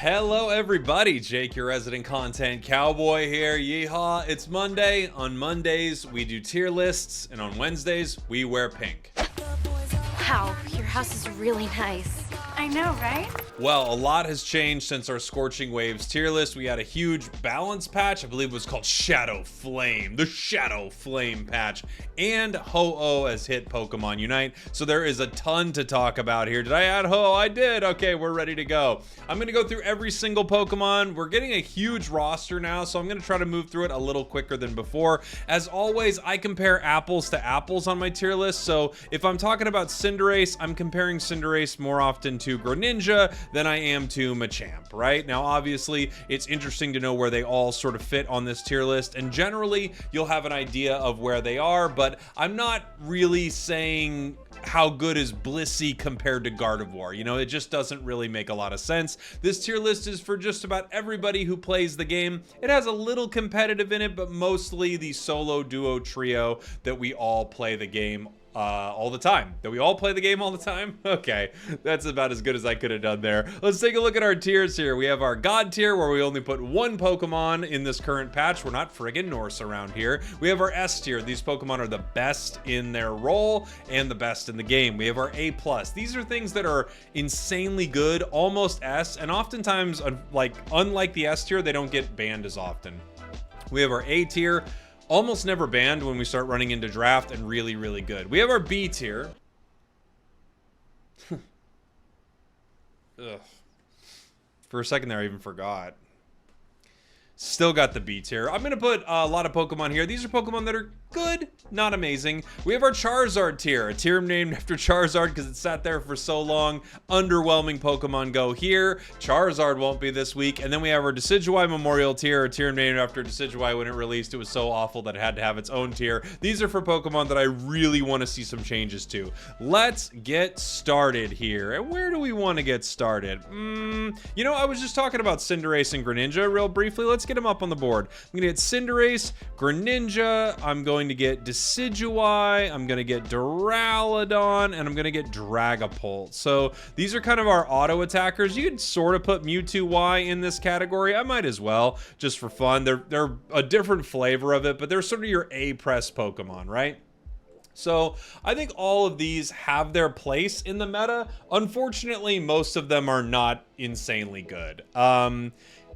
Hello everybody, Jake, your resident content cowboy here. Yeehaw, it's Monday. On Mondays, we do tier lists, and on Wednesdays, we wear pink. Wow, your house is really nice. I know, right? Well, a lot has changed since our Scorching Waves tier list. We had a huge balance patch, I believe it was called Shadow Flame, the Shadow Flame patch, and Ho-Oh has hit Pokemon Unite. So there is a ton to talk about here. Did I add Ho-Oh? I did. Okay, we're ready to go. I'm going to go through every single Pokemon. We're getting a huge roster now, so I'm going to try to move through it a little quicker than before. As always, I compare apples to apples on my tier list. So if I'm talking about Cinderace, I'm comparing Cinderace more often to Greninja than I am to Machamp, right? Now, obviously, it's interesting to know where they all sort of fit on this tier list, and generally, you'll have an idea of where they are, but I'm not really saying how good is Blissey compared to Gardevoir. You know, it just doesn't really make a lot of sense. This tier list is for just about everybody who plays the game. It has a little competitive in it, but mostly the solo, duo, trio that we all play the game all the time. That we all play the game all the time? Okay, that's about as good as I could have done there. Let's take a look at our tiers here. We have our God tier, where we only put one Pokemon in this current patch. We're not friggin' Norse around here. We have our S tier. These Pokemon are the best in their role and the best in the game. We have our A+. These are things that are insanely good, almost S, and oftentimes, unlike the S tier, they don't get banned as often. We have our A tier. Almost never banned when we start running into draft, and really, really good. We have our B tier. Ugh. For a second there, I even forgot. Still got the B tier. I'm going to put a lot of Pokemon here. These are Pokemon that are good, not amazing. We have our Charizard tier, a tier named after Charizard because it sat there for so long. Underwhelming Pokemon Go here. Charizard won't be this week. And then we have our Decidueye Memorial tier, a tier named after Decidueye. When it released, it was so awful that it had to have its own tier. These are for Pokemon that I really want to see some changes to. Let's get started here. And where do we want to get started? You know, I was just talking about Cinderace and Greninja real briefly. Let's get them up on the board. I'm gonna get Cinderace, Greninja, I'm going to get Decidueye, I'm gonna get Duraludon, and I'm gonna get Dragapult. So these are kind of our auto attackers. You could sort of put Mewtwo Y in this category. I might as well, just for fun. They're a different flavor of it, but they're sort of your A-press Pokemon, right? So I think all of these have their place in the meta. Unfortunately, most of them are not insanely good.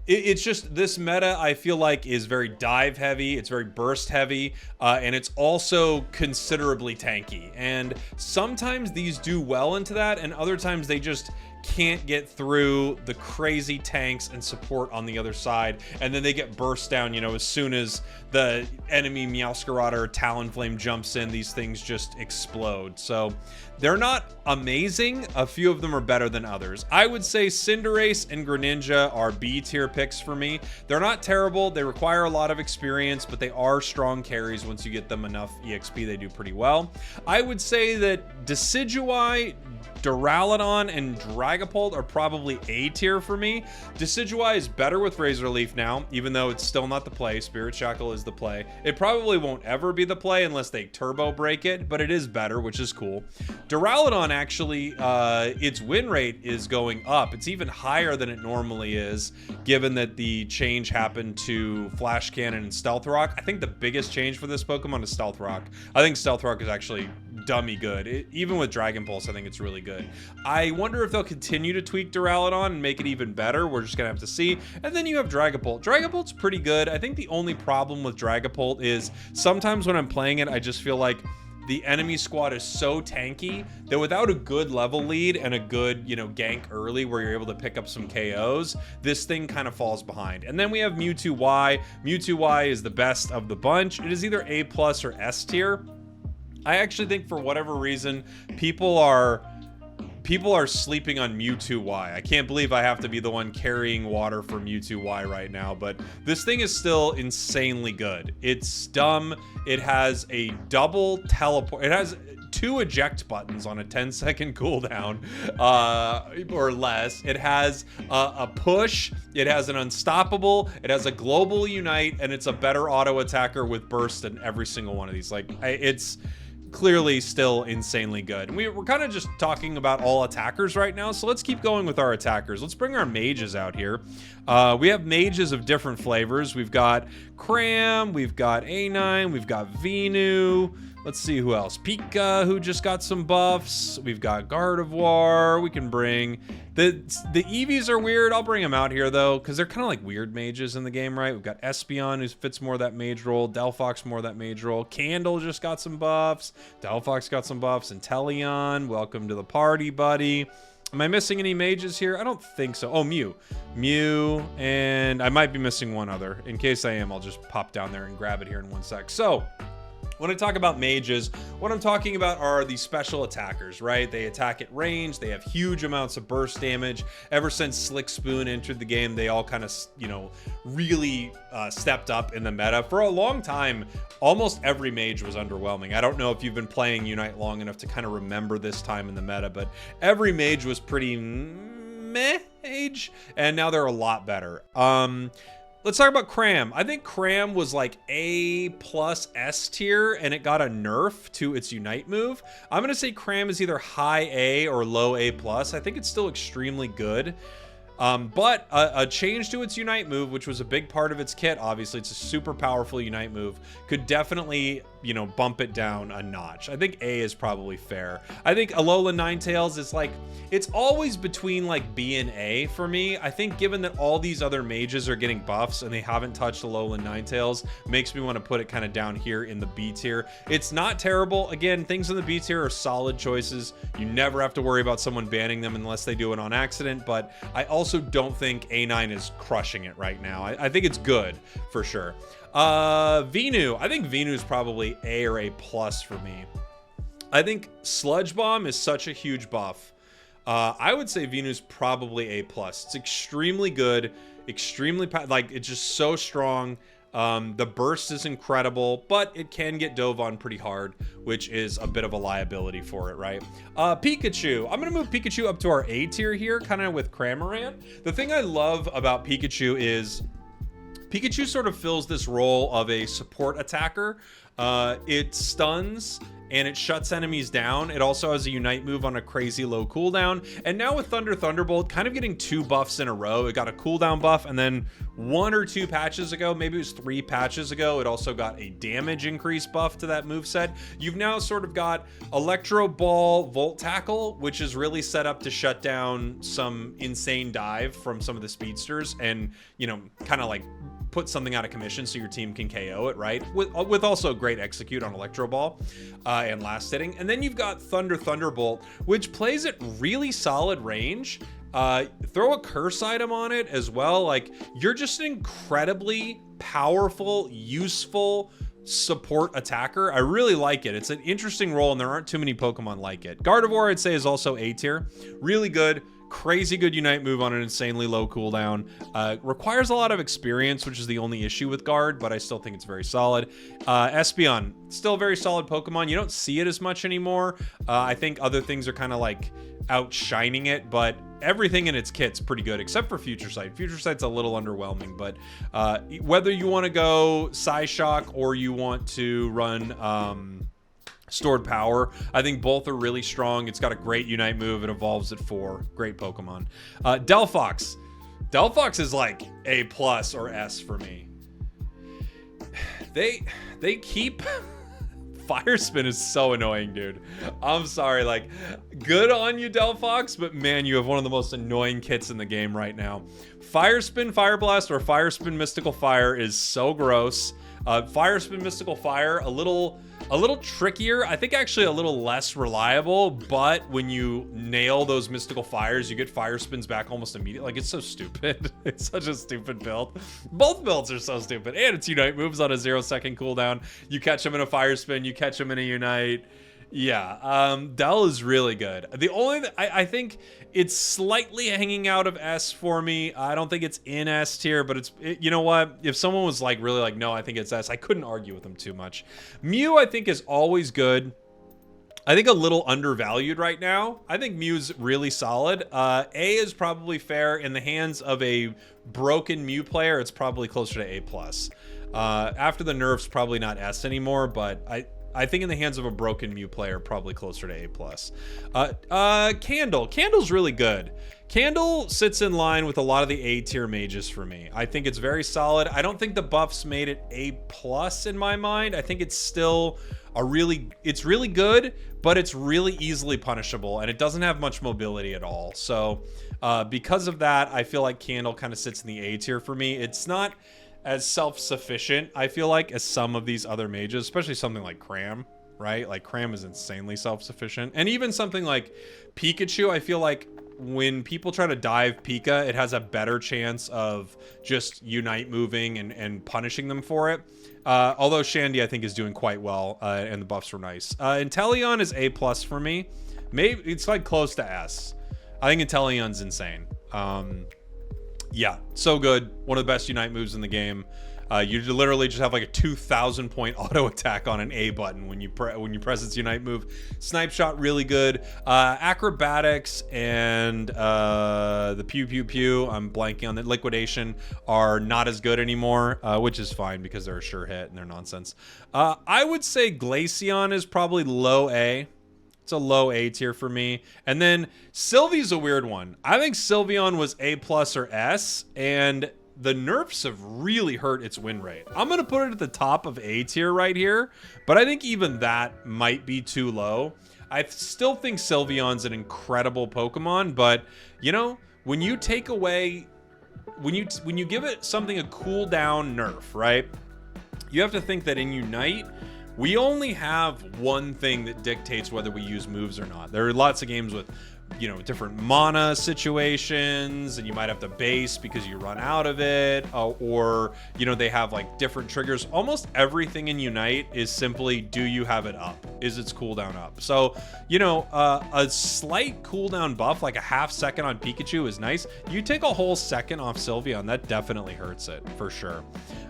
It's just this meta, I feel like, is very dive heavy, it's very burst heavy, and it's also considerably tanky. And sometimes these do well into that, and other times they just can't get through the crazy tanks and support on the other side, and then they get burst down, you know, as soon as the enemy Meowscarada or Talonflame jumps in, these things just explode. So they're not amazing. A few of them are better than others. I would say Cinderace and Greninja are B tier picks for me. They're not terrible. They require a lot of experience, but they are strong carries. Once you get them enough EXP, they do pretty well. I would say that Decidueye, Duraludon, and Dragapult are probably A tier for me. Decidueye is better with Razor Leaf now, even though it's still not the play. Spirit Shackle is the play. It probably won't ever be the play unless they turbo break it, but it is better, which is cool. Duraludon, actually, its win rate is going up. It's even higher than it normally is, given that the change happened to Flash Cannon and Stealth Rock. I think the biggest change for this Pokemon is Stealth Rock. I think Stealth Rock is actually dummy good. Even with Dragon Pulse, I think it's really good. I wonder if they'll continue to tweak Duraludon and make it even better. We're just gonna have to see. And then you have Dragapult. Dragapult's pretty good. I think the only problem with Dragapult is sometimes when I'm playing it, I just feel like the enemy squad is so tanky that without a good level lead and a good, you know, gank early where you're able to pick up some KOs, this thing kind of falls behind. And then we have Mewtwo Y. Mewtwo Y is the best of the bunch. It is either A+ or S tier. I actually think for whatever reason, people are sleeping on Mewtwo Y. I can't believe I have to be the one carrying water for Mewtwo Y right now, but this thing is still insanely good. It's dumb. It has a double teleport. It has 2 eject buttons on a 10-second cooldown or less. It has a push. It has an unstoppable. It has a global unite, and it's a better auto attacker with burst than every single one of these. Like, it's clearly still insanely good. And we're kind of just talking about all attackers right now, so let's keep going with our attackers. Let's bring our mages out here. We have mages of different flavors. We've got Cram, we've got A9, we've got Venu. Let's see who else. Pika, who just got some buffs. We've got Gardevoir. We can bring... The Eevees are weird. I'll bring them out here, though, because they're kind of like weird mages in the game, right? We've got Espeon, who fits more of that mage role. Delphox, more of that mage role. Candle just got some buffs. Delphox got some buffs. Inteleon, welcome to the party, buddy. Am I missing any mages here? I don't think so. Oh, Mew. Mew, and I might be missing one other. In case I am, I'll just pop down there and grab it here in one sec. So... when I talk about mages, what I'm talking about are the special attackers, right? They attack at range, they have huge amounts of burst damage. Ever since Slick Spoon entered the game, they all kind of, you know, really stepped up in the meta. For a long time, almost every mage was underwhelming. I don't know if you've been playing Unite long enough to kind of remember this time in the meta, but every mage was pretty meh age, and now they're a lot better. Let's talk about Cram. I think Cram was like A plus S tier, and it got a nerf to its Unite move. I'm going to say Cram is either high A or low A plus. I think it's still extremely good. But a change to its Unite move, which was a big part of its kit, obviously, it's a super powerful Unite move, could definitely, you know, bump it down a notch. I think A is probably fair. I think Alola Ninetales is like, it's always between like B and A for me. I think given that all these other mages are getting buffs and they haven't touched Alola Ninetales, makes me want to put it kind of down here in the B tier. It's not terrible. Again, things in the B tier are solid choices. You never have to worry about someone banning them unless they do it on accident, but I also don't think A9 is crushing it right now. I think it's good for sure. Venu. I think Venu is probably A or A plus for me. I think Sludge Bomb is such a huge buff. I would say Venu's probably A plus. It's extremely good, extremely like it's just so strong. The burst is incredible, but it can get dove on pretty hard, which is a bit of a liability for it, right? Pikachu. I'm going to move Pikachu up to our A tier here, kind of with Cramorant. The thing I love about Pikachu is Pikachu sort of fills this role of a support attacker. It stuns and it shuts enemies down. It also has a Unite move on a crazy low cooldown. And now with Thunderbolt, kind of getting 2 buffs in a row. It got a cooldown buff, and then 1 or 2 patches ago, maybe it was 3 patches ago, it also got a damage increase buff to that moveset. You've now sort of got Electro Ball, Volt Tackle, which is really set up to shut down some insane dive from some of the speedsters and, you know, kind of like put something out of commission so your team can KO it, right? With also great execute on Electro Ball and last hitting. And then you've got Thunderbolt, which plays at really solid range. Throw a curse item on it as well. Like, you're just an incredibly powerful, useful support attacker. I really like it. It's an interesting role, and there aren't too many Pokemon like it. Gardevoir, I'd say, is also A tier. Really good. Crazy good Unite move on an insanely low cooldown. Requires a lot of experience, which is the only issue with Guard, but I still think it's very solid. Espeon, still a very solid Pokemon. You don't see it as much anymore. I think other things are kind of like outshining it, but everything in its kit's pretty good, except for Future Sight. Future Sight's a little underwhelming, but whether you want to go Psyshock or you want to run Stored Power, I think both are really strong. It's got a great Unite move. It evolves at 4. Great Pokemon. Delphox. Delphox is like A plus or S for me. They keep... Fire Spin is so annoying, dude. I'm sorry, like, good on you, Delphox, but man, you have one of the most annoying kits in the game right now. Fire Spin Fire Blast or Fire Spin Mystical Fire is so gross. Fire Spin Mystical Fire, a little trickier. I think actually a little less reliable, but when you nail those Mystical Fires, you get Fire Spins back almost immediately. Like, it's so stupid. It's such a stupid build. Both builds are so stupid. And its Unite moves on a 0-second cooldown. You catch them in a Fire Spin, you catch them in a Unite. Yeah, Del is really good. The only I think it's slightly hanging out of S for me. I don't think it's in S tier, but you know what? If someone was like really like, no, I think it's S, I couldn't argue with them too much. Mew, I think, is always good. I think a little undervalued right now. I think Mew's really solid. A is probably fair. In the hands of a broken Mew player, it's probably closer to A plus. After the nerfs, probably not S anymore, but I think in the hands of a broken Mew player, probably closer to A+. Candle's really good. Candle sits in line with a lot of the A tier mages for me. I think it's very solid. I don't think the buffs made it A+ in my mind. I think it's still it's really good, but it's really easily punishable, and it doesn't have much mobility at all. So because of that, I feel like Candle kind of sits in the A tier for me. It's not as self-sufficient, I feel like, as some of these other mages, especially something like Cram, right? Like Cram is insanely self-sufficient. And even something like Pikachu, I feel like when people try to dive Pika, it has a better chance of just Unite moving and punishing them for it. Although Shandy, I think, is doing quite well, and the buffs were nice. Inteleon is A+ for me. Maybe it's like close to S. I think Inteleon's insane. Yeah, so good. One of the best Unite moves in the game. You literally just have like a 2,000 point auto attack on an A button when you press its Unite move. Snipe Shot, really good. Acrobatics and the Pew Pew Pew, I'm blanking on the Liquidation, are not as good anymore, which is fine because they're a sure hit and they're nonsense. I would say Glaceon is probably low A. It's a low A tier for me. And then Sylveon's a weird one. I think Sylveon was A+ or S, and the nerfs have really hurt its win rate. I'm going to put it at the top of A tier right here, but I think even that might be too low. I still think Sylveon's an incredible Pokemon, but, you know, when you take away... When you give it something a cooldown nerf, right? You have to think that in Unite... we only have one thing that dictates whether we use moves or not. There are lots of games with, you know, different mana situations, and you might have to base because you run out of it, or, you know, they have like different triggers. Almost everything in Unite is simply, do you have it up? Is its cooldown up? So, you know, a slight cooldown buff, like a half second on Pikachu is nice. You take a whole second off Sylveon, that definitely hurts it, for sure.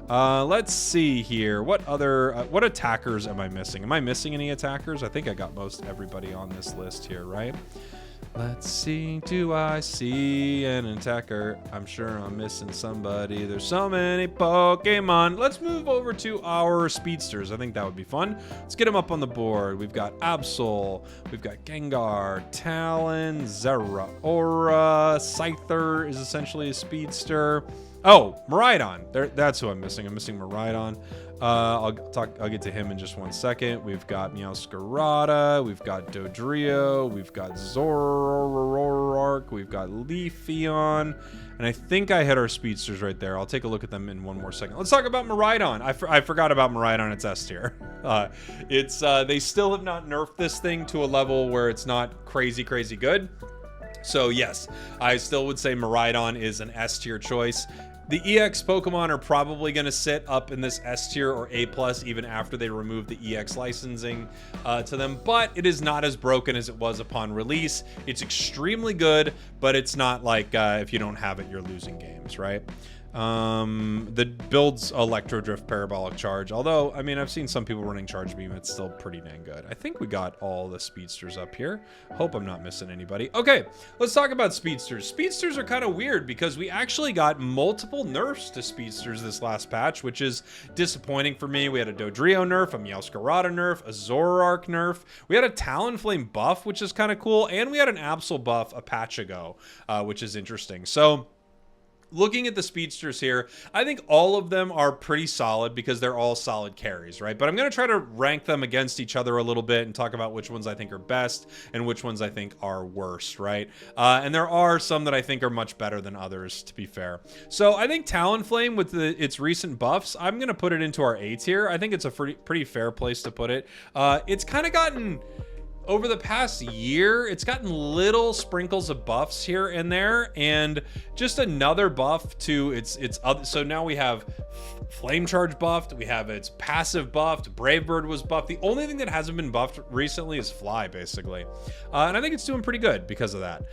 Let's see here. What other, what attackers am I missing? Am I missing any attackers? I think I got most everybody on this list here, right? Let's see, do I see an attacker? I'm sure I'm missing somebody. There's so many Pokemon. Let's move over to our speedsters. I think that would be fun. Let's get them up on the board. We've got Absol, we've got Gengar, Talon, Zeraora, Scyther is essentially a speedster. Oh, Miraidon. That's who I'm missing. I'm missing Miraidon. I'll get to him in just one second. We've got Meowscarada, we've got Dodrio, we've got Zoroark, we've got Leafeon, and I think I hit our speedsters right there. I'll take a look at them in one more second. Let's talk about Miraidon. I forgot about Miraidon. It's S tier. They still have not nerfed this thing to a level where it's not crazy good. So yes, I still would say Miraidon is an S tier choice. The EX Pokemon are probably going to sit up in this S tier or A+, even after they remove the EX licensing to them, but it is not as broken as it was upon release. It's extremely good, but it's not like if you don't have it, you're losing games, right? The builds Electro Drift Parabolic Charge, although, I mean, I've seen some people running Charge Beam. It's still pretty dang good. I think we got all the speedsters up here. Hope I'm not missing anybody. Okay, let's talk about speedsters. Speedsters are kind of weird because we actually got multiple nerfs to speedsters this last patch, which is disappointing for me. We had a Dodrio nerf, a Meowscarada nerf, a Zoroark nerf. We had a Talonflame buff, which is kind of cool, and we had an Absol buff a patch ago, which is interesting. So, looking at the speedsters here, I think all of them are pretty solid because they're all solid carries, right? But I'm going to try to rank them against each other a little bit and talk about which ones I think are best and which ones I think are worst, right? And there are some that I think are much better than others, to be fair. So I think Talonflame, with its recent buffs, I'm going to put it into our A tier. I think it's a pretty fair place to put it. It's kind of gotten... over the past year, it's gotten little sprinkles of buffs here and there, and just another buff to its other. So now we have Flame Charge buffed, we have its passive buffed, Brave Bird was buffed. The only thing that hasn't been buffed recently is Fly, basically. And I think it's doing pretty good because of that.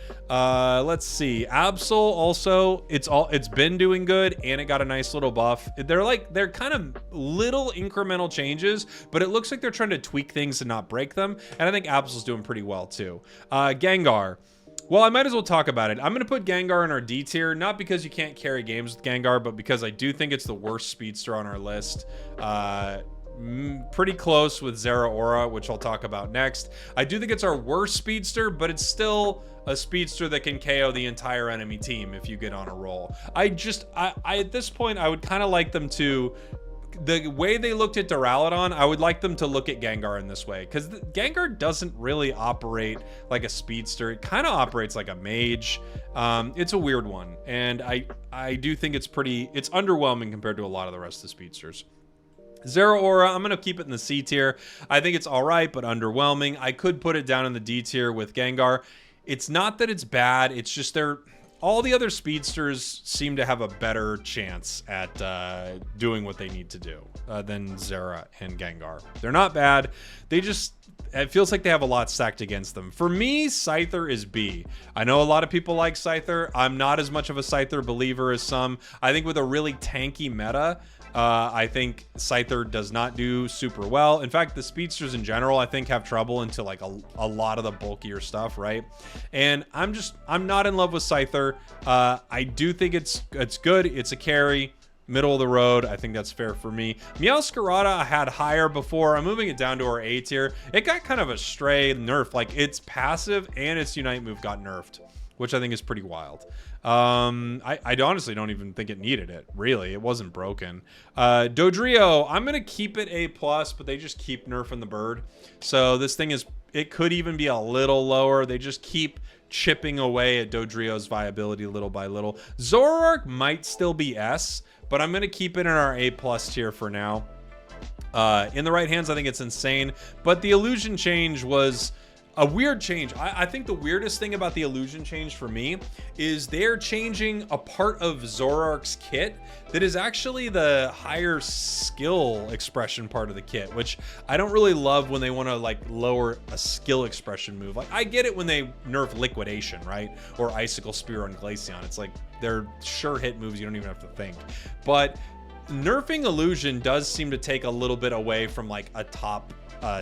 Let's see. Absol also, it's been doing good, and it got a nice little buff. They're kind of little incremental changes, but it looks like they're trying to tweak things and not break them. And I think Absol's doing pretty well too. Gengar. Well, I might as well talk about it. I'm going to put Gengar in our D tier, not because you can't carry games with Gengar, but because I do think it's the worst speedster on our list. pretty close with Zeraora, which I'll talk about next. I do think it's our worst speedster, but it's still a speedster that can KO the entire enemy team if you get on a roll. I at this point, I would kind of like them to, the way they looked at Duraludon, I would like them to look at Gengar in this way, because Gengar doesn't really operate like a speedster. It kind of operates like a mage. It's a weird one, and I do think it's underwhelming compared to a lot of the rest of the speedsters. Zeraora, I'm going to keep it in the C tier. I think it's all right, but underwhelming. I could put it down in the D tier with Gengar. It's not that it's bad, it's just all the other speedsters seem to have a better chance at doing what they need to do than Zera and Gengar. They're not bad. It feels like they have a lot stacked against them. For me, Scyther is B. I know a lot of people like Scyther. I'm not as much of a Scyther believer as some. I think with a really tanky meta, I think Scyther does not do super well. In fact, the speedsters in general, I think, have trouble into like a lot of the bulkier stuff, right? And I'm not in love with Scyther. I do think it's good. It's a carry, middle of the road. I think that's fair for me. Meowscarada I had higher before. I'm moving it down to our A tier. It got kind of a stray nerf. Like, its passive and its Unite move got nerfed, which I think is pretty wild. I honestly don't even think it needed it. Really, it wasn't broken. Dodrio, I'm gonna keep it A+, but they just keep nerfing the bird. So this thing it could even be a little lower. They just keep chipping away at Dodrio's viability little by little. Zoroark might still be S, but I'm gonna keep it in our A+ tier for now. In the right hands, I think it's insane, but the illusion change was a weird change. I think the weirdest thing about the illusion change for me is they're changing a part of Zoroark's kit that is actually the higher skill expression part of the kit, which I don't really love when they want to like lower a skill expression move. Like, I get it when they nerf Liquidation, right? Or Icicle Spear on Glaceon. It's like they're sure hit moves, you don't even have to think. But nerfing illusion does seem to take a little bit away from like a top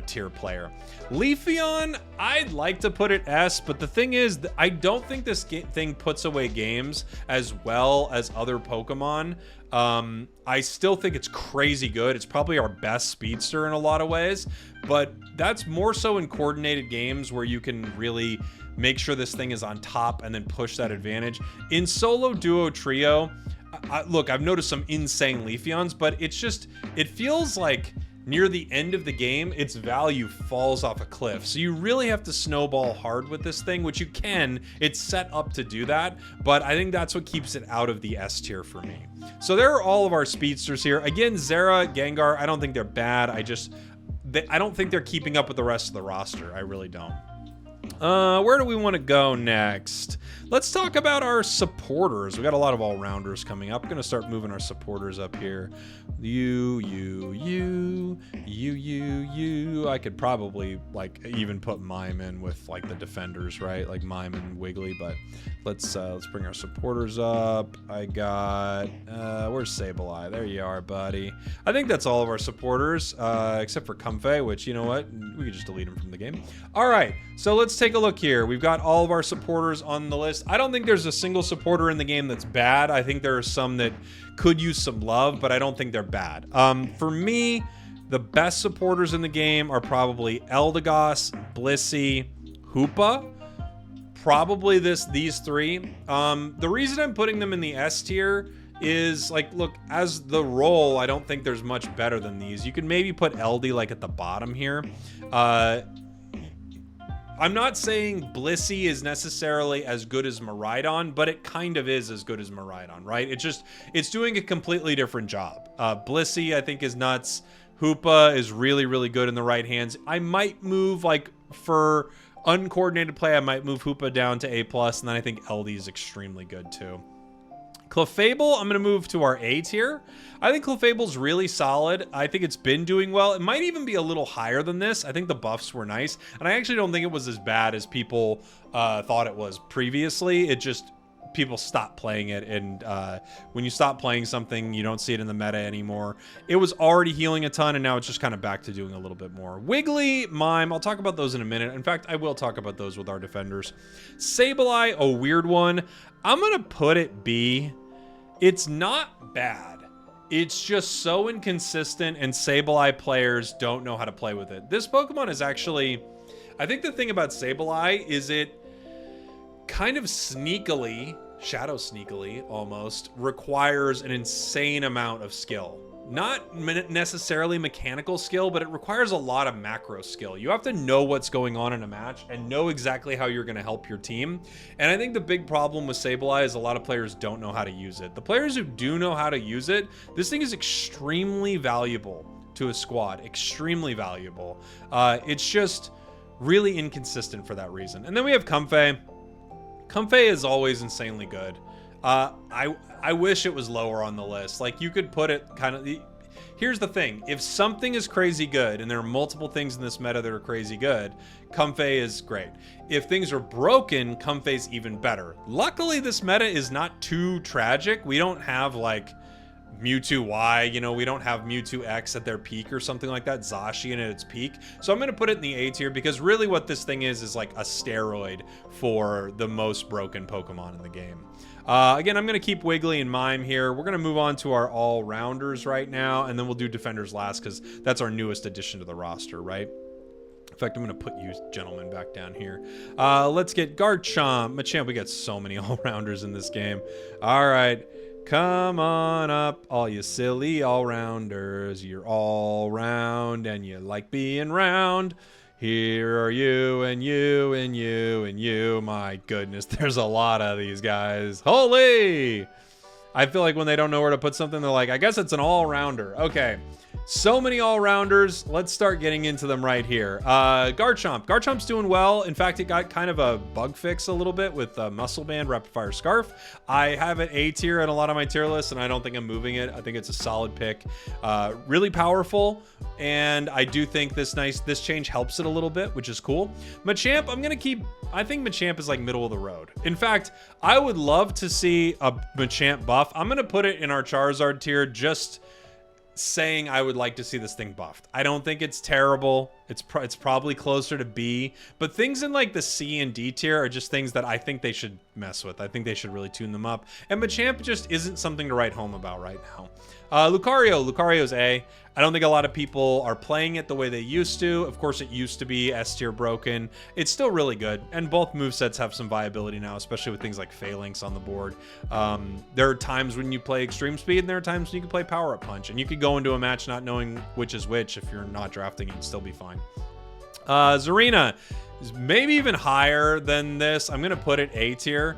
tier player. Leafeon, I'd like to put it S, but the thing is, I don't think this thing puts away games as well as other Pokemon. I still think it's crazy good. It's probably our best speedster in a lot of ways, but that's more so in coordinated games where you can really make sure this thing is on top and then push that advantage. In solo, duo, trio, look, I've noticed some insane Leafeons, but it feels like near the end of the game, its value falls off a cliff. So you really have to snowball hard with this thing, which you can. It's set up to do that, but I think that's what keeps it out of the S tier for me. So there are all of our speedsters here. Again, Zera, Gengar, I don't think they're bad. I don't think they're keeping up with the rest of the roster. I really don't. Where do we want to go next? Let's talk about our supporters. We got a lot of all-rounders coming up. I'm going to start moving our supporters up here. You. I could probably like even put Mime in with like the defenders, right? Like Mime and Wiggly, but let's bring our supporters up. I got where's Sableye? There you are, buddy. I think that's all of our supporters, except for Comfey, which, you know what? We could just delete him from the game. All right, so let's take a look here. We've got all of our supporters on the list. I don't think there's a single supporter in the game that's bad. I think there are some that could use some love, but I don't think they're bad. For me, the best supporters in the game are probably Eldegoss, Blissey, Hoopa. Probably these three. The reason I'm putting them in the S tier is, like, look, as the role, I don't think there's much better than these. You could maybe put Eldy like at the bottom here. I'm not saying Blissey is necessarily as good as Miraidon, but it kind of is as good as Miraidon, right? It's doing a completely different job. Blissey, I think, is nuts. Hoopa is really, really good in the right hands. I might move, like, for uncoordinated play, I might move Hoopa down to A+, and then I think Eldy is extremely good, too. Clefable, I'm going to move to our A tier. I think Clefable's really solid. I think it's been doing well. It might even be a little higher than this. I think the buffs were nice, and I actually don't think it was as bad as people thought it was previously. It just, people stopped playing it, and when you stop playing something, you don't see it in the meta anymore. It was already healing a ton, and now it's just kind of back to doing a little bit more. Wiggly, Mime, I'll talk about those in a minute. In fact, I will talk about those with our defenders. Sableye, a weird one. I'm going to put it B. It's not bad. It's just so inconsistent, and Sableye players don't know how to play with it. This Pokemon is actually... I think the thing about Sableye is it kind of sneakily, shadow sneakily almost, requires an insane amount of skill. Not necessarily mechanical skill, but it requires a lot of macro skill. You have to know what's going on in a match and know exactly how you're going to help your team. And I think the big problem with Sableye is a lot of players don't know how to use it. The players who do know how to use it, this thing is extremely valuable to a squad. Extremely valuable. It's just really inconsistent for that reason. And then we have Comfey. Comfey is always insanely good. I wish it was lower on the list. Like, you could put it kind of... Here's the thing. If something is crazy good, and there are multiple things in this meta that are crazy good, Comfey is great. If things are broken, Comfey's even better. Luckily, this meta is not too tragic. We don't have, like, Mewtwo Y, you know, we don't have Mewtwo X at their peak or something like that, Zacian at its peak. So I'm going to put it in the A tier because really what this thing is like a steroid for the most broken Pokemon in the game. Again, I'm going to keep Wiggly and Mime here. We're going to move on to our all-rounders right now, and then we'll do defenders last because that's our newest addition to the roster, right? In fact, I'm going to put you gentlemen back down here. Let's get Garchomp. Machamp, we got so many all-rounders in this game. All right. Come on up, all you silly all-rounders. You're all round and you like being round. Here are you and you and you and you. My goodness, there's a lot of these guys. Holy! I feel like when they don't know where to put something, they're like, I guess it's an all-rounder. Okay. So many all-rounders. Let's start getting into them right here. Garchomp. Garchomp's doing well. In fact, it got kind of a bug fix a little bit with Muscle Band, Rapid Fire Scarf. I have it A tier in a lot of my tier lists, and I don't think I'm moving it. I think it's a solid pick. Really powerful, and I do think this change helps it a little bit, which is cool. Machamp, I'm going to keep... I think Machamp is like middle of the road. In fact, I would love to see a Machamp buff. I'm going to put it in our Charizard tier just... saying I would like to see this thing buffed. I don't think it's terrible. It's probably closer to B, but things in like the C and D tier are just things that I think they should mess with. I think they should really tune them up. And Machamp just isn't something to write home about right now. Lucario's A. I don't think a lot of people are playing it the way they used to. Of course, it used to be S tier broken. It's still really good, and both movesets have some viability now, especially with things like Phalanx on the board. There are times when you play Extreme Speed, and there are times when you can play Power Up Punch, and you could go into a match not knowing which is which. If you're not drafting, you'd still be fine. Zarina is maybe even higher than this. I'm going to put it A tier.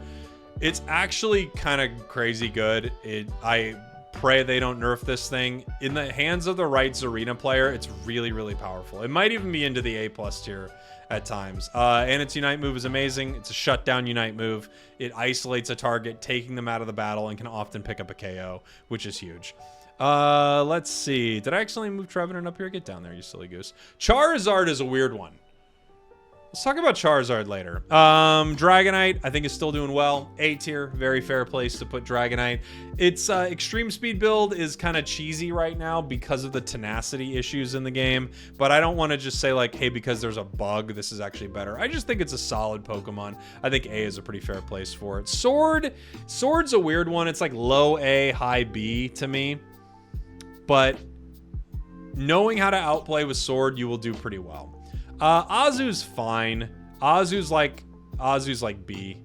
It's actually kind of crazy good. I pray they don't nerf this thing. In the hands of the right Zarina player, it's really, really powerful. It might even be into the A+ tier at times. And its Unite move is amazing. It's a shutdown Unite move. It isolates a target, taking them out of the battle, and can often pick up a KO, which is huge. Let's see. Did I accidentally move Trevenant up here? Get down there, you silly goose. Charizard is a weird one. Let's talk about Charizard later. Dragonite, I think, is still doing well. A tier, very fair place to put Dragonite. Its extreme speed build is kind of cheesy right now because of the tenacity issues in the game. But I don't want to just say like, hey, because there's a bug, this is actually better. I just think it's a solid Pokemon. I think A is a pretty fair place for it. Sword's a weird one. It's like low A, high B to me. But knowing how to outplay with Sword, you will do pretty well. Azu's fine. Azu's like B.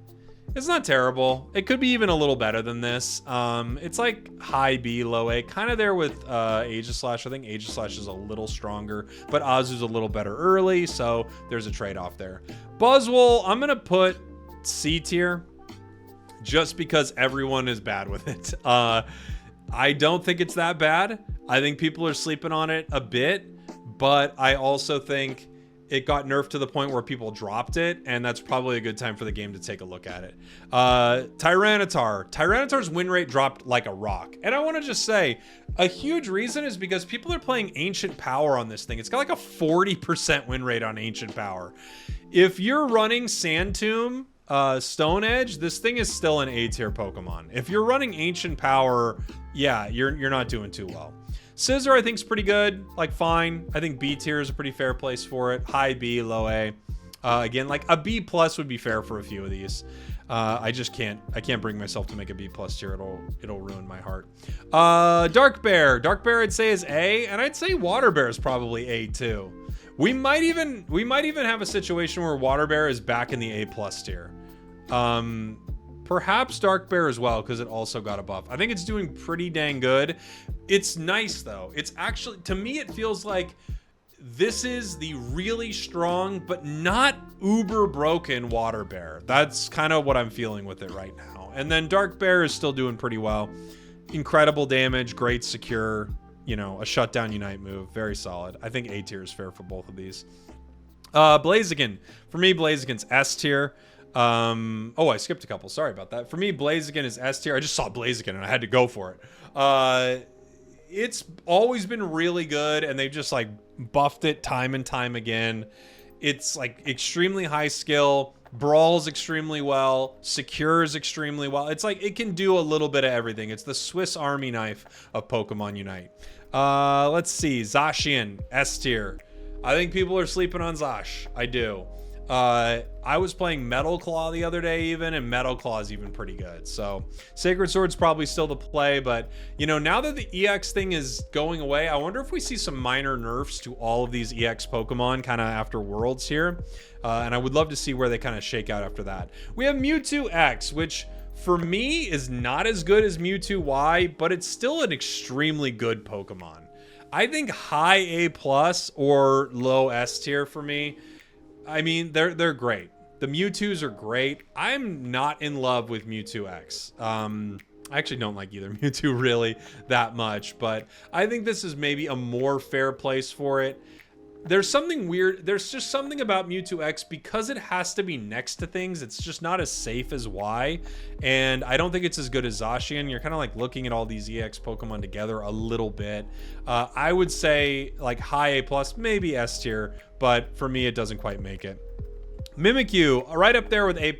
It's not terrible. It could be even a little better than this. It's like high B, low A, kind of there with Aegislash. I think Aegislash is a little stronger, but Azu's a little better early, so there's a trade-off there. Buzzwole, I'm gonna put C tier, just because everyone is bad with it. I don't think it's that bad. I think people are sleeping on it a bit, but I also think it got nerfed to the point where people dropped it, and that's probably a good time for the game to take a look at it. Tyranitar. Tyranitar's win rate dropped like a rock. And I want to just say, a huge reason is because people are playing Ancient Power on this thing. It's got like a 40% win rate on Ancient Power. If you're running Sand Tomb, Stone Edge, this thing is still an A tier Pokemon. If you're running Ancient Power, yeah, you're not doing too well. Scizor, I think, is pretty good, like fine. I think B tier is a pretty fair place for it. High B, low A. Again, like a B+ would be fair for a few of these. I can't bring myself to make a B+ tier. It'll ruin my heart. Dark Bear I'd say is A, and I'd say Water Bear is probably A too. We might even have a situation where Water Bear is back in the A+ tier. Perhaps Dark Bear as well, because it also got a buff. I think it's doing pretty dang good. It's nice though. It's actually, to me, it feels like this is the really strong but not uber broken Water Bear. That's kind of what I'm feeling with it right now. And then Dark Bear is still doing pretty well. Incredible damage, great secure, you know, a shutdown unite move, very solid. I think A tier is fair for both of these. Blaziken, for me, Blaziken's S tier. Oh, I skipped a couple. Sorry about that. For me, Blaziken is S tier. I just saw Blaziken and I had to go for it. It's always been really good, and they've just like buffed it time and time again. It's like extremely high skill, brawls extremely well, secures extremely well. It's like it can do a little bit of everything. It's the Swiss Army knife of Pokemon Unite. Let's see, Zacian, S tier. I think people are sleeping on Zash. I do. I was playing Metal Claw the other day even, and Metal Claw is even pretty good. So Sacred Sword's probably still the play, but you know, now that the EX thing is going away, I wonder if we see some minor nerfs to all of these EX Pokemon kind of after Worlds here. And I would love to see where they kind of shake out after that. We have Mewtwo X, which for me is not as good as Mewtwo Y, but it's still an extremely good Pokemon. I think high A+ or low S tier for me. I mean, they're great. The Mewtwo's are great. I'm not in love with Mewtwo X. I actually don't like either Mewtwo really that much, but I think this is maybe a more fair place for it. There's something weird. There's just something about Mewtwo X, because it has to be next to things. It's just not as safe as Y, and I don't think it's as good as Zacian. You're kind of like looking at all these EX Pokemon together a little bit. I would say like high A+, maybe S tier, but for me, it doesn't quite make it. Mimikyu, right up there with A+,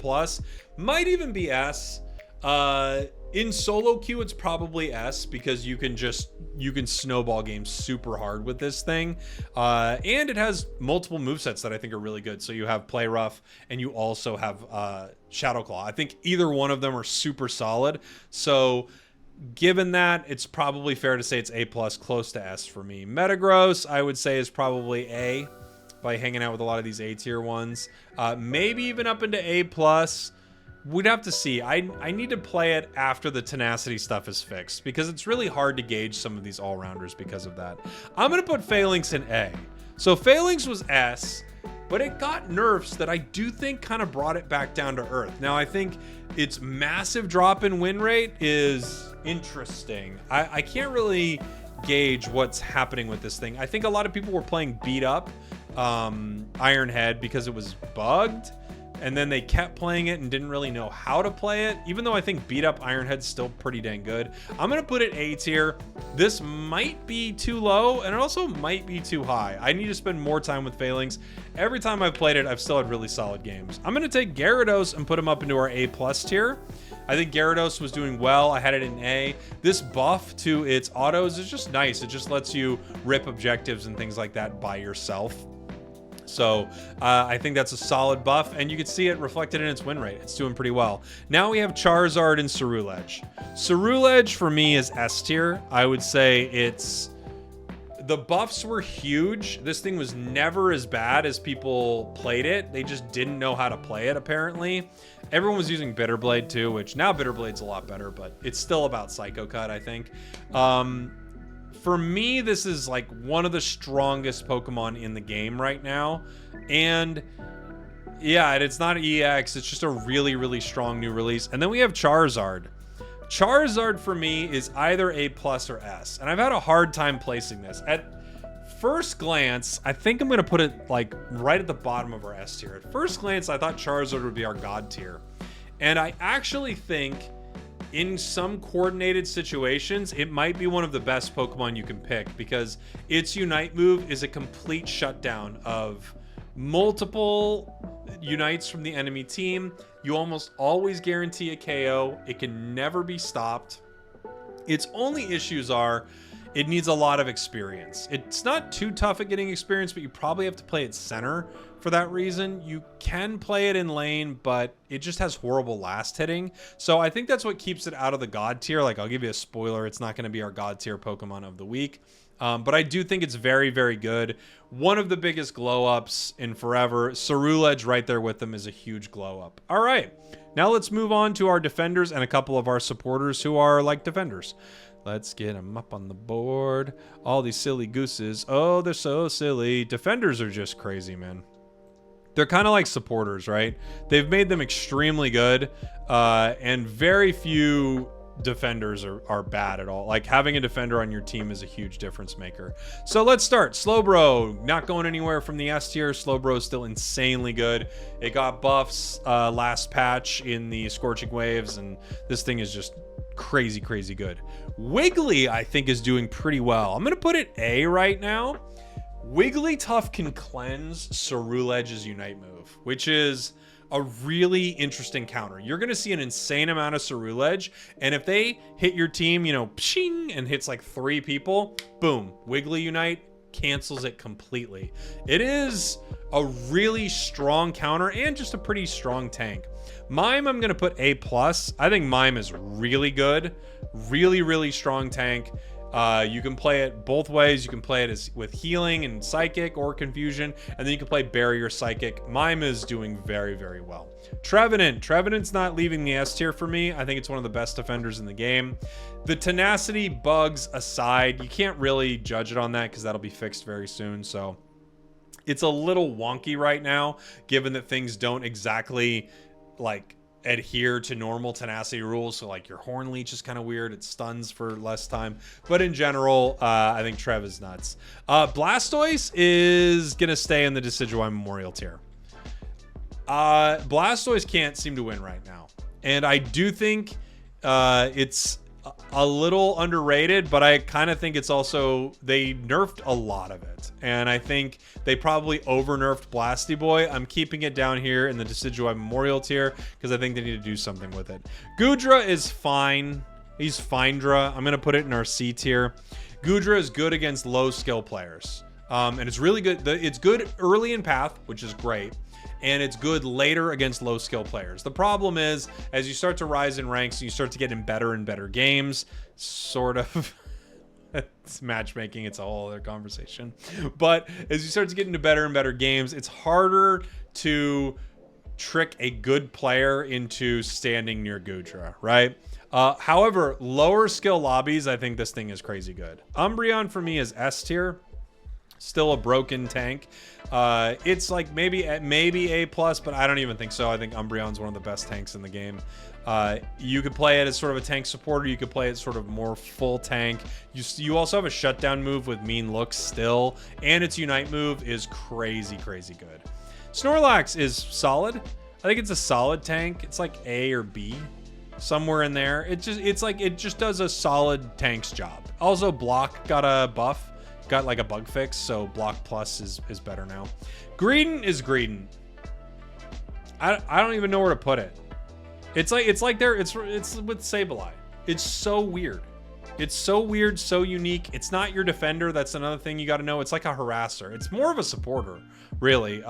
might even be S. In solo queue, it's probably S, because you can snowball games super hard with this thing. And it has multiple movesets that I think are really good. So you have Play Rough, and you also have Shadow Claw. I think either one of them are super solid. So given that, it's probably fair to say it's A+, close to S for me. Metagross, I would say, is probably A, by hanging out with a lot of these A tier ones. Maybe even up into A+. We'd have to see. I need to play it after the tenacity stuff is fixed, because it's really hard to gauge some of these all-rounders because of that. I'm going to put Phalanx in A. So Phalanx was S, but it got nerfs that I do think kind of brought it back down to earth. Now, I think its massive drop in win rate is interesting. I can't really gauge what's happening with this thing. I think a lot of people were playing beat up Iron Head because it was bugged, and then they kept playing it and didn't really know how to play it, even though I think beat up Iron Head's still pretty dang good. I'm gonna put it A tier. This might be too low, and it also might be too high. I need to spend more time with Phalanx. Every time I've played it, I've still had really solid games. I'm gonna take Gyarados and put him up into our A+ tier. I think Gyarados was doing well. I had it in A. This buff to its autos is just nice. It just lets you rip objectives and things like that by yourself. So I think that's a solid buff, and you can see it reflected in its win rate. It's doing pretty well. Now we have Charizard and Ceruledge. Ceruledge for me is S tier. I would say the buffs were huge. This thing was never as bad as people played it. They just didn't know how to play it, apparently. Everyone was using Bitterblade too, which now Bitterblade's a lot better, but it's still about Psycho Cut, I think. For me, this is like one of the strongest Pokemon in the game right now. And yeah, it's not EX, it's just a really, really strong new release. And then we have Charizard. Charizard for me is either A+ or S. And I've had a hard time placing this. At first glance, I think I'm going to put it like right at the bottom of our S tier. At first glance, I thought Charizard would be our God tier. And I actually think in some coordinated situations, it might be one of the best Pokemon you can pick, because its Unite move is a complete shutdown of multiple Unites from the enemy team. You almost always guarantee a KO. It can never be stopped. Its only issues are it needs a lot of experience. It's not too tough at getting experience, but you probably have to play it center for that reason. You can play it in lane, but it just has horrible last hitting. So I think that's what keeps it out of the God tier. Like, I'll give you a spoiler. It's not going to be our God tier Pokemon of the week. But I do think it's very, very good. One of the biggest glow ups in forever. Cerulege right there with them is a huge glow up. All right. Now let's move on to our defenders and a couple of our supporters who are like defenders. Let's get them up on the board. All these silly gooses. Oh, they're so silly. Defenders are just crazy, man. They're kind of like supporters, right? They've made them extremely good, and very few defenders are bad at all. Like, having a defender on your team is a huge difference maker. So let's start. Slowbro, not going anywhere from the S tier. Slowbro is still insanely good. It got buffs last patch in the Scorching Waves, and this thing is just crazy, crazy good. Wiggly, I think, is doing pretty well. I'm going to put it A right now. Wigglytuff can cleanse Cerulege's Unite move, which is a really interesting counter. You're going to see an insane amount of Cerulege, and if they hit your team, you know, pshing, and hits like 3 people, boom, Wiggly Unite cancels it completely. It is a really strong counter and just a pretty strong tank. Mime, I'm going to put A+. I think Mime is really good. Really, really strong tank. You can play it both ways. You can play it as with healing and psychic or confusion, and then you can play barrier psychic. Mime is doing very, very well. Trevenant's not leaving the S tier for me. I think it's one of the best defenders in the game. The tenacity bugs aside, you can't really judge it on that because that'll be fixed very soon. So it's a little wonky right now, given that things don't exactly like adhere to normal tenacity rules. So like your Horn Leech is kind of weird. It stuns for less time, but in general, I think Trev is nuts. Blastoise is gonna stay in the Decidueye Memorial tier. Blastoise can't seem to win right now, and I do think it's a little underrated, but I kind of think it's also, they nerfed a lot of it, and I think they probably over-nerfed Blasty Boy. I'm keeping it down here in the Decidueye Memorial tier because I think they need to do something with it. Goodra is fine. He's Findra. I'm going to put it in our C tier. Goodra is good against low skill players, and it's really good. It's good early in path, which is great, and it's good later against low skill players. The problem is, as you start to rise in ranks and you start to get in better and better games, sort of, it's matchmaking, it's a whole other conversation. But as you start to get into better and better games, it's harder to trick a good player into standing near Goodra, right? However, lower skill lobbies, I think this thing is crazy good. Umbreon for me is S tier. Still a broken tank. It's like maybe A+, but I don't even think so. I think Umbreon's one of the best tanks in the game. You could play it as sort of a tank supporter. You could play it sort of more full tank. You also have a shutdown move with mean looks still, and its Unite move is crazy, crazy good. Snorlax is solid. I think it's a solid tank. It's like A or B, somewhere in there. It just does a solid tank's job. Also, Block got a buff. Got like a bug fix, so Block Plus is better now. Greedent is Greedent. I don't even know where to put it. It's with Sableye. It's so weird. It's so weird, so unique. It's not your defender. That's another thing you got to know. It's like a harasser. It's more of a supporter, really.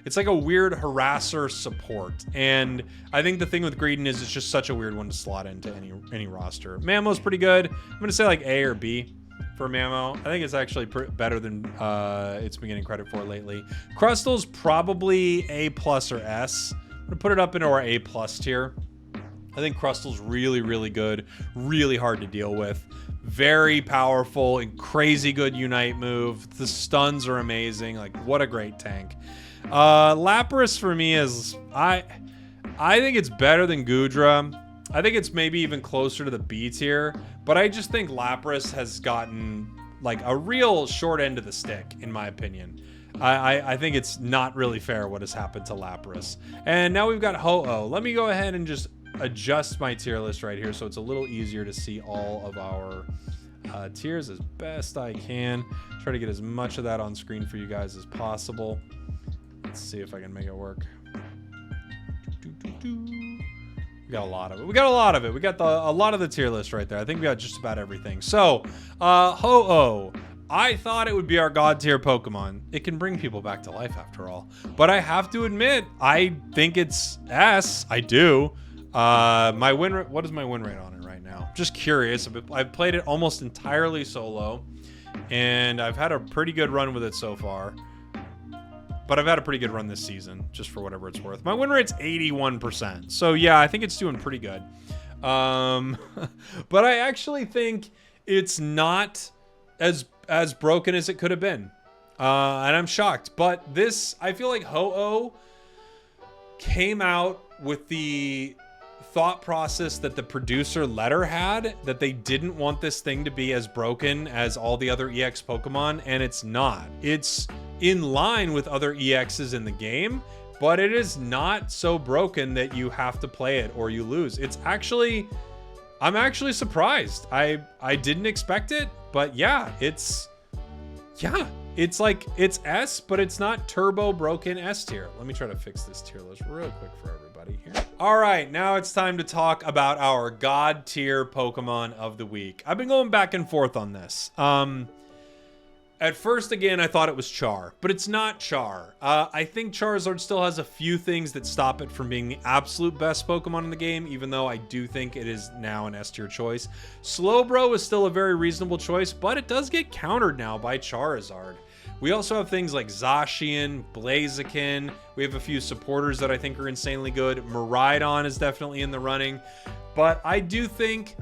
It's like a weird harasser support. And I think the thing with Greedent is it's just such a weird one to slot into any roster. Mamo's pretty good. I'm gonna say like A or B for Mamo. I think it's actually better than it's been getting credit for lately. Crustal's probably A+ or S. I'm gonna put it up into our A+ tier. I think Crustal's really, really good, really hard to deal with, very powerful and crazy good Unite move. The stuns are amazing. Like, what a great tank. Lapras for me is, I think it's better than Goodra. I think it's maybe even closer to the B tier, but I just think Lapras has gotten like a real short end of the stick, in my opinion. I think it's not really fair what has happened to Lapras. And now we've got Ho-Oh. Let me go ahead and just adjust my tier list right here so it's a little easier to see all of our tiers as best I can. Try to get as much of that on screen for you guys as possible. Let's see if I can make it work. We got a lot of it. We got a lot of it. We got a lot of the tier list right there. I think we got just about everything. So, Ho-Oh. I thought it would be our god tier Pokemon. It can bring people back to life after all. But I have to admit, I think it's S. I do. My win rate, what is my win rate on it right now? Just curious. I've played it almost entirely solo, and I've had a pretty good run with it so far. But I've had a pretty good run this season, just for whatever it's worth. My win rate's 81%. So yeah, I think it's doing pretty good. But I actually think it's not as broken as it could have been. And I'm shocked. But this, I feel like Ho-Oh came out with the thought process that the producer Letter had, that they didn't want this thing to be as broken as all the other EX Pokemon, and it's not. It's in line with other EXs in the game, but it is not so broken that you have to play it or you lose. It's actually, I'm actually surprised. I didn't expect it, but yeah, it's like, it's S, but it's not turbo broken S tier. Let me try to fix this tier list real quick for everybody here. All right, now it's time to talk about our god tier Pokemon of the week. I've been going back and forth on this. At first, again, I thought it was Char, but it's not Char. I think Charizard still has a few things that stop it from being the absolute best Pokemon in the game, even though I do think it is now an S-tier choice. Slowbro is still a very reasonable choice, but it does get countered now by Charizard. We also have things like Zacian, Blaziken. We have a few supporters that I think are insanely good. Miraidon is definitely in the running, but I do think,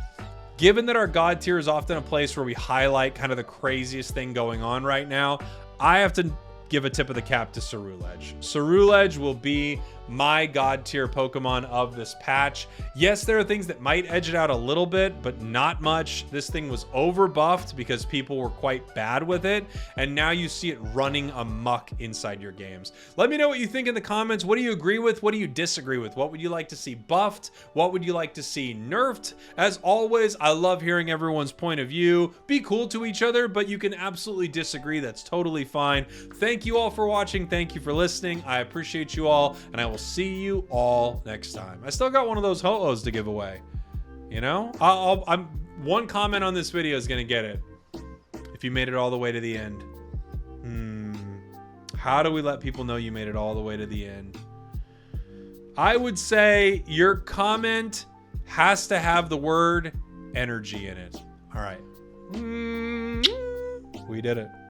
given that our god tier is often a place where we highlight kind of the craziest thing going on right now, I have to give a tip of the cap to Ceruledge. Ceruledge will be my god tier Pokemon of this patch. Yes, there are things that might edge it out a little bit, but not much. This thing was over buffed because people were quite bad with it, and now you see it running amok inside your games. Let me know what you think in the comments. What do you agree with? What do you disagree with? What would you like to see buffed? What would you like to see nerfed? As always, I love hearing everyone's point of view. Be cool to each other, but you can absolutely disagree. That's totally fine. Thank you all for watching. Thank you for listening. I appreciate you all, and I will see you all next time. I still got one of those Ho-Ohs to give away. You know, I'm one comment on this video is gonna get it. If you made it all the way to the end. How do we let people know you made it all the way to the end? I would say your comment has to have the word energy in it. All right. We did it.